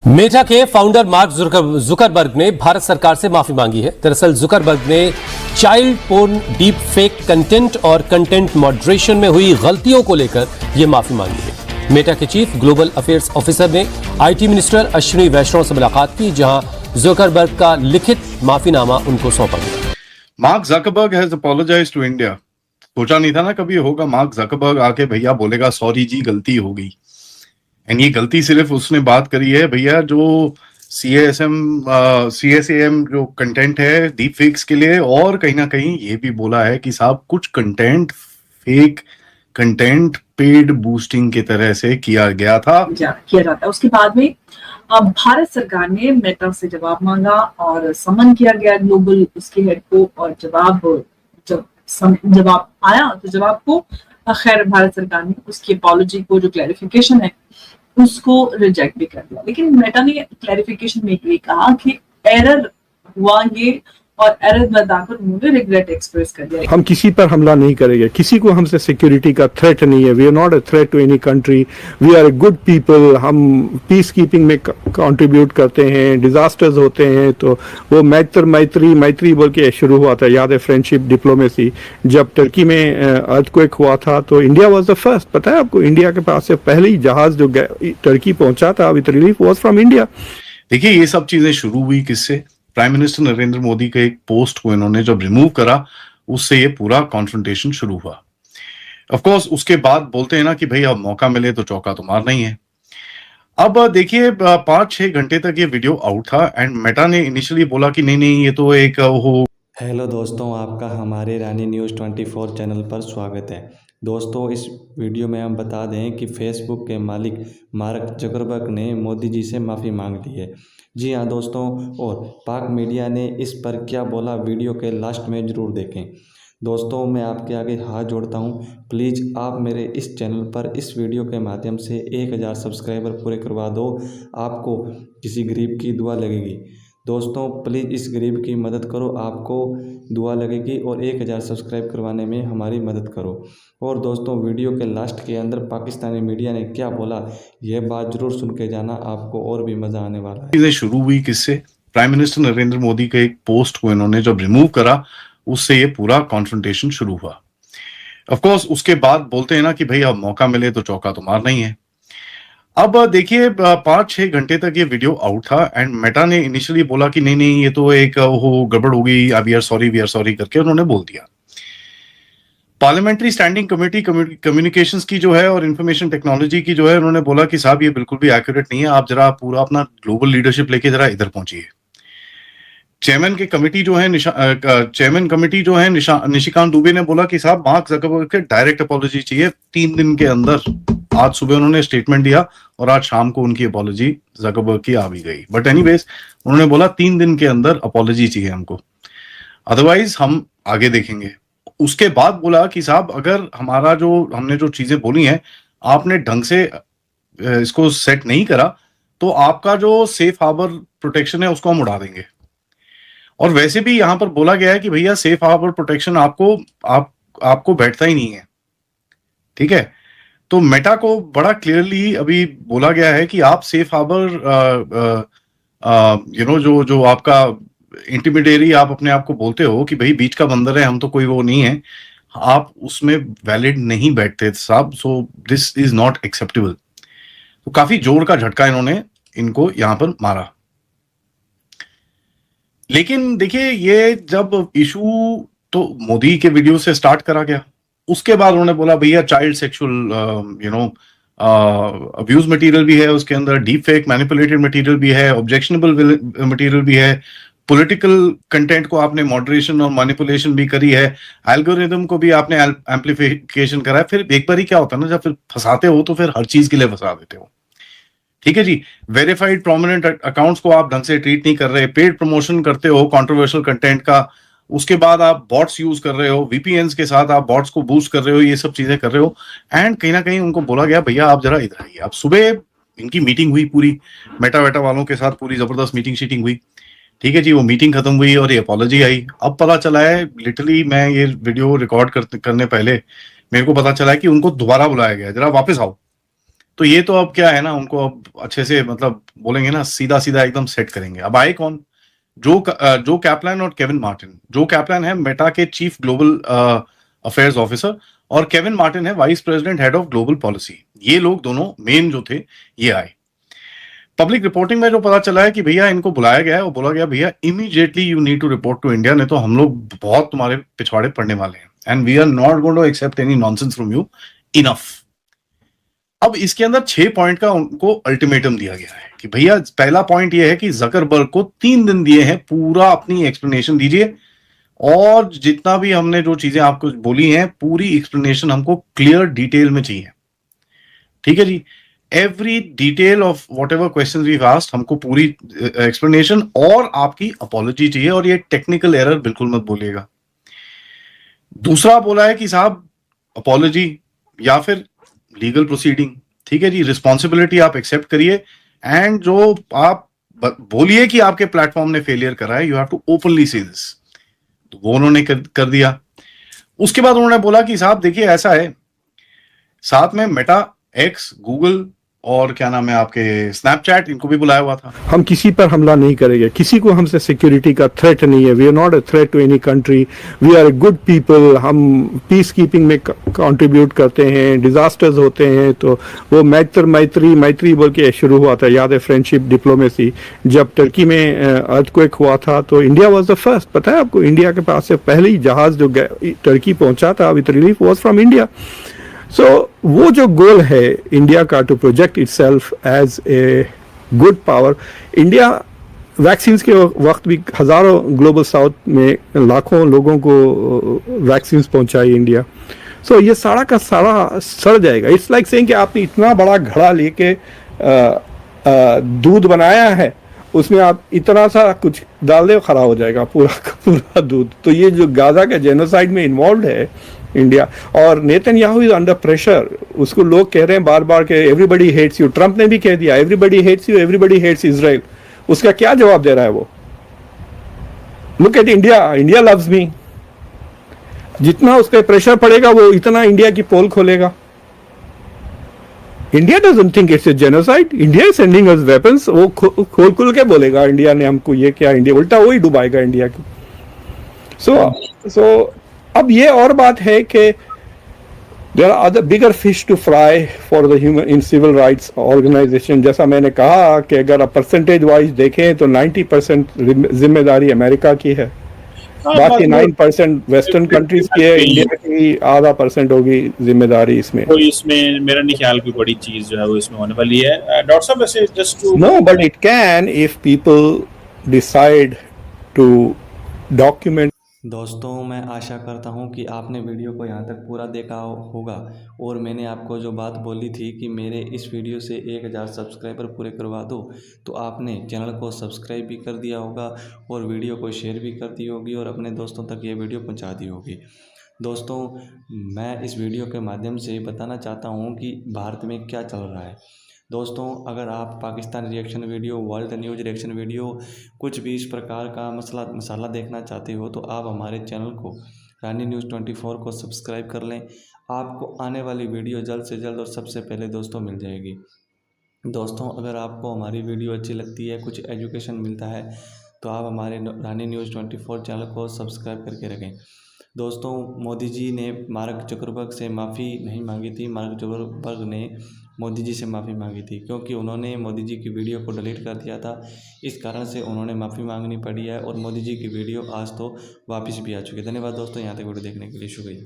Meta के founder mark Zuckerberg ने भारत सरकार से माफी मांगी है। दरअसल जुकरबर्ग ने child porn, deep fake content और कंटेंट मॉडरेशन में हुई गलतियों को लेकर यह माफी मांगी है। मेटा के चीफ ग्लोबल अफेयर्स ऑफिसर ने आईटी मिनिस्टर अश्विनी वैष्णव से मुलाकात की, जहां जुकरबर्ग का लिखित माफीनामा उनको सौंपा गया। Mark Zuckerberg has apologised to India. सोचा नहीं था ना कभी होगा मार्क जकरबर्ग आके भैया बोलेगा सॉरी जी गलती हो गई। एंड ये गलती सिर्फ उसने बात करी है भैया जो CSAM जो कंटेंट है डीप फेक्स के लिए, और कहीं ना कहीं ये भी बोला है कि साहब कुछ content fake content paid boosting की तरह से किया गया था किया जाता है। उसके बाद में भारत सरकार ने मेटा से जवाब मांगा और समन किया गया ग्लोबल उसके हेड को, और जवाब आया तो जवाब को खैर भारत सरकार ने उसकी अपॉलॉजी को जो क्लैरिफिकेशन है उसको रिजेक्ट भी कर दिया। लेकिन मेटा ने क्लैरिफिकेशन में ये कहा कि एरर हुआ ये, और एरर बताकर उन्होंने रिग्रेट एक्सप्रेस कर दिया। हम किसी पर हमला नहीं करेंगे, किसी को हमसे सिक्योरिटी का थ्रेट नहीं है। We are not a threat to any country, we are a good people. हम पीस कीपिंग में कंट्रीब्यूट करते हैं। डिजास्टर्स होते हैं तो वो मैत्री बोल के शुरू हुआ था, याद है, फ्रेंडशिप डिप्लोमेसी। जब टर्की में अर्थक्वेक हुआ था तो इंडिया वाज द फर्स्ट। पता है आपको, इंडिया के पास से पहले ही जहाज जो टर्की पहुंचा था with relief was from India. देखिए ये सब चीजें शुरू हुई किससे? प्राइम मिनिस्टर नरेंद्र मोदी के एक पोस्ट को इन्होंने जब रिमूव करा, उससे ये पूरा कॉन्फ्रंटेशन शुरू हुआ। ऑफ कोर्स उसके बाद बोलते हैं ना कि भाई अब मौका मिले तो चौका तो मारना ही है। अब देखिए 5-6 घंटे तक ये वीडियो आउट था एंड मेटा ने इनिशियली बोला कि नहीं ये तो एक हो। हेलो दोस्तों, आपका हमारे रानी न्यूज़ 24 चैनल पर स्वागत है। दोस्तों, इस वीडियो में हम बता दें कि फेसबुक के मालिक मार्क जुकरबर्ग ने मोदी जी से माफ़ी मांग ली है। जी हाँ दोस्तों, और पाक मीडिया ने इस पर क्या बोला वीडियो के लास्ट में ज़रूर देखें। दोस्तों, मैं आपके आगे हाथ जोड़ता हूँ, प्लीज़ आप मेरे इस चैनल पर इस वीडियो के माध्यम से 1000 सब्सक्राइबर पूरे करवा दो। आपको किसी गरीब की दुआ लगेगी। दोस्तों प्लीज़ इस गरीब की मदद करो, आपको दुआ लगेगी, और 1000 सब्सक्राइब करवाने में हमारी मदद करो। और दोस्तों वीडियो के लास्ट के अंदर पाकिस्तानी मीडिया ने क्या बोला यह बात ज़रूर सुन के जाना, आपको और भी मज़ा आने वाला है। चीजें शुरू हुई किससे? प्राइम मिनिस्टर नरेंद्र मोदी के एक पोस्ट को इन्होंने जब रिमूव करा, उससे ये पूरा कॉन्फ्रंटेशन शुरू हुआ। ऑफ कोर्स उसके बाद बोलते हैं ना कि भाई अब मौका मिले तो चौका तो मारना ही है। अब देखिए 5-6 घंटे तक ये वीडियो आउट था एंड मेटा ने इनिशियली बोला कि नहीं ये तो एक हो गड़बड़ हो गई, वी आर सॉरी करके उन्होंने बोल दिया। पार्लियामेंट्री स्टैंडिंग कमेटी कम्युनिकेशंस की जो है और इंफॉर्मेशन टेक्नोलॉजी की जो है, उन्होंने बोला कि साहब ये बिल्कुल भी एक्यूरेट नहीं है, आप जरा पूरा अपना ग्लोबल लीडरशिप लेके जरा इधर पहुंचिए। चेयरमैन कमेटी जो है निशिकांत दुबे ने बोला कि साहब मार्क जकरबर्ग के डायरेक्ट अपॉलॉजी चाहिए 3 दिन के अंदर। आज सुबह उन्होंने स्टेटमेंट दिया और आज शाम को उनकी अपॉलॉजी जकरबर्ग की आ भी गई। बट एनीवेज उन्होंने बोला 3 दिन के अंदर अपॉलॉजी चाहिए हमको, अदरवाइज हम आगे देखेंगे। उसके बाद बोला कि साहब अगर हमने जो चीजें बोली हैं आपने ढंग से इसको सेट नहीं करा तो आपका जो सेफ हार्बर प्रोटेक्शन है उसको हम उड़ा देंगे। और वैसे भी यहां पर बोला गया है कि भैया सेफ हार्बर प्रोटेक्शन आपको बैठता ही नहीं है, ठीक है। तो मेटा को बड़ा क्लियरली अभी बोला गया है कि आप सेफ हार्बर जो आपका इंटिमिडेटरी आप अपने आप को बोलते हो कि भाई बीच का बंदर है, हम तो कोई वो नहीं है, आप उसमें वैलिड नहीं बैठते साहब। So this is not acceptable. तो काफी जोर का झटका इन्होंने इनको यहां पर मारा। लेकिन देखिए ये जब इशू तो मोदी के वीडियो से स्टार्ट करा गया, उसके बाद उन्होंने बोला भैया चाइल्ड सेक्सुअल अब्यूज मटेरियल भी है उसके अंदर, डीप फेक मैनिपुलेटेड मटेरियल भी है, ऑब्जेक्शनेबल मटेरियल भी है, पॉलिटिकल कंटेंट को आपने मॉडरेशन और मैनिपुलेशन भी करी है, एल्गोरिदम को भी आपने एम्प्लीफिकेशन करा है। फिर एक बार ही क्या होता है ना, जब फिर फंसाते हो तो फिर हर चीज के लिए फंसा देते हो, ठीक है जी। वेरीफाइड प्रोमिनेंट अकाउंट्स को आप ढंग से ट्रीट नहीं कर रहे, पेड प्रमोशन करते हो कंट्रोवर्शियल कंटेंट का, उसके बाद आप बॉट्स यूज कर रहे हो, वीपीएन्स के साथ आप बॉट्स को बूस्ट कर रहे हो, ये सब चीजें कर रहे हो। एंड कहीं ना कहीं उनको बोला गया भैया आप जरा इधर आइए। अब सुबह इनकी मीटिंग हुई पूरी मेटा वेटा वालों के साथ, पूरी जबरदस्त मीटिंग हुई, ठीक है जी। वो मीटिंग खत्म हुई और ये अपॉलॉजी आई। अब पता चला है, लिटरली मैं ये वीडियो रिकॉर्ड करने पहले मेरे को पता चला है कि उनको दोबारा बुलाया गया, जरा वापस आओ, तो ये तो अब क्या है ना, उनको अब अच्छे से मतलब बोलेंगे ना, सीधा सीधा एकदम सेट करेंगे। अब आए कौन? जो कैपलान और केविन मार्टिन। जो कैपलान है मेटा के चीफ ग्लोबल अफेयर्स ऑफिसर, और केविन मार्टिन है vice president head of global policy. ये लोग दोनों मेन जो थे ये आए। पब्लिक रिपोर्टिंग में जो पता चला है कि भैया इनको बुलाया गया है और बोला गया भैया immediately you need to report to India, नहीं तो हम लोग बहुत तुम्हारे पिछवाड़े पड़ने वाले हैं, and we are not going to accept any nonsense from you, enough. अब इसके अंदर 6 पॉइंट का उनको अल्टीमेटम दिया गया है कि भैया पहला पॉइंट ये है कि जकरबर्ग को 3 दिन दिए हैं, पूरा अपनी एक्सप्लेनेशन दीजिए, और जितना भी हमने जो चीजें आपको बोली हैं पूरी एक्सप्लेनेशन हमको क्लियर डिटेल में चाहिए। ठीक है जी, every detail of whatever question we asked, हमको पूरी एक्सप्लेनेशन और आपकी अपॉलॉजी चाहिए, और ये टेक्निकल एरर बिल्कुल मत बोलिएगा। दूसरा बोला है कि साहब अपॉलॉजी या फिर लीगल प्रोसीडिंग, ठीक है जी, रिस्पॉन्सिबिलिटी आप एक्सेप्ट करिए, एंड जो आप बोलिए कि आपके प्लेटफॉर्म ने फेलियर करा है, you have to openly say this. तो वो उन्होंने कर दिया। उसके बाद उन्होंने बोला कि साहब देखिए ऐसा है, साथ में मेटा, एक्स, गूगल और क्या नाम है आपके स्नैपचैट, इनको भी बुलाया हुआ था। हम किसी पर हमला नहीं करेंगे, किसी को हमसे सिक्योरिटी का थ्रेट नहीं है। We are not a threat to any country, we are a good people. हम पीस कीपिंग में कंट्रीब्यूट करते हैं। डिजास्टर्स होते हैं तो वो मैत्री बोल के शुरू हुआ था, याद है, फ्रेंडशिप डिप्लोमेसी। जब टर्की में अर्थक्वेक हुआ था तो इंडिया वाज द फर्स्ट, पता है आपको, इंडिया के पास से पहले ही जहाज जो टर्की पहुंचा था with relief was from India. So वो जो गोल है इंडिया का to project itself as a good power, India vaccine के वक्त भी हजारों ग्लोबल साउथ में लाखों लोगों को वैक्सीन पहुंचाई इंडिया। सो ये सारा का सारा सड़ जाएगा। इट्स लाइक सेइंग कि आपने इतना बड़ा घड़ा लेके दूध बनाया है, उसमें आप इतना सा कुछ डाल दे, खराब हो जाएगा पूरा दूध। तो ये जो गाजा के जेनोसाइड में इन्वॉल्व है इंडिया, और नेतन्याहू इज अंडर प्रेशर। उसको लोग कह रहे हैं बार बार के एवरीबडी हेट्स यू। ट्रंप ने भी कह दिया everybody hates you, everybody hates Israel. उसका क्या जवाब दे रहा है वो? Look at India, India loves me. जितना उस पर प्रेशर पड़ेगा वो इतना इंडिया की पोल खोलेगा। India doesn't think it's a genocide, India is sending us weapons. वो खोल के बोलेगा इंडिया ने हमको ये क्या, इंडिया उल्टा वही डुबाएगा इंडिया को। सो अब ये और बात है कि there are other bigger fish to fry for the human in civil rights organisation. जैसा मैंने कहा कि अगर आप परसेंटेज वाइज देखें तो 90% जिम्मेदारी अमेरिका की है, बाकी 9% वेस्टर्न कंट्रीज की है, इंडिया की आधा % होगी जिम्मेदारी इसमें। तो इसमें मेरा नहीं ख्याल कोई बड़ी चीज जो है वो इसमें होने वाली है डॉक्टर साहब। वैसे just to know, but it can if people decide to document. दोस्तों, मैं आशा करता हूं कि आपने वीडियो को यहाँ तक पूरा देखा होगा, और मैंने आपको जो बात बोली थी कि मेरे इस वीडियो से 1000 सब्सक्राइबर पूरे करवा दो, तो आपने चैनल को सब्सक्राइब भी कर दिया होगा और वीडियो को शेयर भी कर दी होगी और अपने दोस्तों तक ये वीडियो पहुँचा दी होगी। दोस्तों, मैं इस वीडियो के माध्यम से बताना चाहता हूँ कि भारत में क्या चल रहा है। दोस्तों, अगर आप Pakistan reaction video, world news reaction video, कुछ भी इस प्रकार का मसाला देखना चाहते हो तो आप हमारे चैनल को रानी न्यूज़ 24 को सब्सक्राइब कर लें। आपको आने वाली वीडियो जल्द से जल्द और सबसे पहले दोस्तों मिल जाएगी। दोस्तों, अगर आपको हमारी वीडियो अच्छी लगती है, कुछ एजुकेशन मिलता है, तो आप हमारे रानी न्यूज़ 24 चैनल को सब्सक्राइब करके रखें। दोस्तों, मोदी जी ने मार्क जुकरबर्ग से माफ़ी नहीं मांगी थी। मार्क जुकरबर्ग ने मोदी जी से माफ़ी मांगी थी क्योंकि उन्होंने मोदी जी की वीडियो को डिलीट कर दिया था। इस कारण से उन्होंने माफ़ी मांगनी पड़ी है और मोदी जी की वीडियो आज तो वापस भी आ चुकी है। धन्यवाद दोस्तों, यहाँ तक वीडियो देखने के लिए शुक्रिया।